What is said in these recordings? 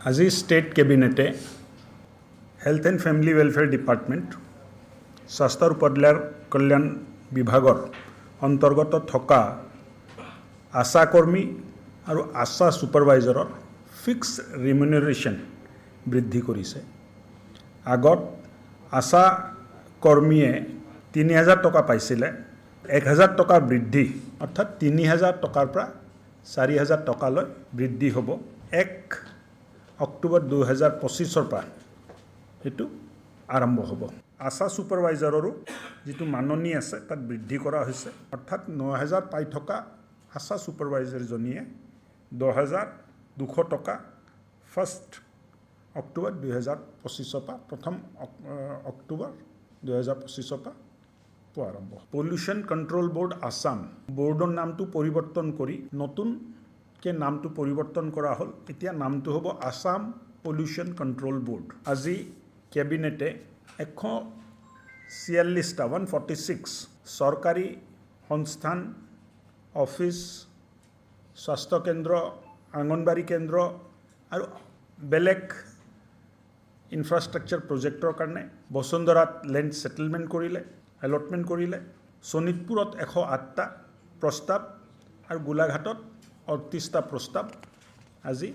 আজি ষ্টেট কেবিনেটে health and family welfare department স্বাস্থ্য আৰু পৰিয়াল কল্যাণ বিভাগৰ অন্তৰ্গত থকা আশা কৰ্মী আৰু আশা ছুপাৰভাইজাৰৰ ফিক্স ৰিমিউনেৰেশ্যন বৃদ্ধি কৰিছে। আগত আশা কৰ্মীয়ে ৩,০০০ টকা পাইছিলে, ১,০০০ টকা বৃদ্ধি অৰ্থাৎ ৩,০০০ টকাৰ পৰা ৪,০০০ টকালৈ বৃদ্ধি হ'ব ১ অক্টোবৰ ২০২৫ পৰা এইটো আৰম্ভ হ'ব। আশা ছুপাৰভাইজাৰৰো যিটো মাননি আছে তাত বৃদ্ধি কৰা হৈছে, অৰ্থাৎ ৯,০০০ পাই থকা আশা ছুপাৰভাইজাৰজনীয়ে ১০,২০০ টকা 1 অক্টোবৰ ২০২৫ পৰা ১ অক্টোবৰ ২০২৫ পৰা পোৱা আৰম্ভ। পলিউশ্যন কণ্ট্ৰল ব'ৰ্ড আছাম ব'ৰ্ডৰ নামটো পৰিৱৰ্তন কৰি নতুনকৈ নামটো পৰিৱৰ্তন কৰা হ'ল। এতিয়া নামটো হ'ব আছাম পলিউশ্যন কণ্ট্ৰল ব'ৰ্ড। আজি কেবিনেটে 146 চৰকাৰী সংস্থান, অফিচ, স্বাস্থ্যকেন্দ্ৰ, অংগনবাড়ী কেন্দ্ৰ আৰু বেলেগ ইনফ্ৰাষ্ট্ৰাকচাৰ প্ৰজেক্টৰ কাৰণে বসুন্ধৰাত লেণ্ড ছেটেলমেণ্ট কৰিলে, এলটমেণ্ট কৰিলে। শোণিতপুৰত 108টা প্ৰস্তাৱ আৰু গোলাঘাটত 38টা প্ৰস্তাৱ আজি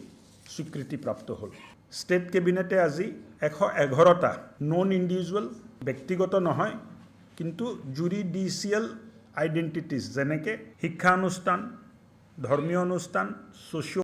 স্বীকৃতিপ্ৰাপ্ত হ'ল। ষ্টেট কেবিনেটে আজি 111টা নন ইণ্ডিভিজুৱেল, ব্যক্তিগত নহয় কিন্তু জুৰিডিচিয়েল আইডেণ্টিটিজ, যেনেকৈ শিক্ষানুষ্ঠান, ধৰ্মীয় অনুষ্ঠান, ছ'চিঅ'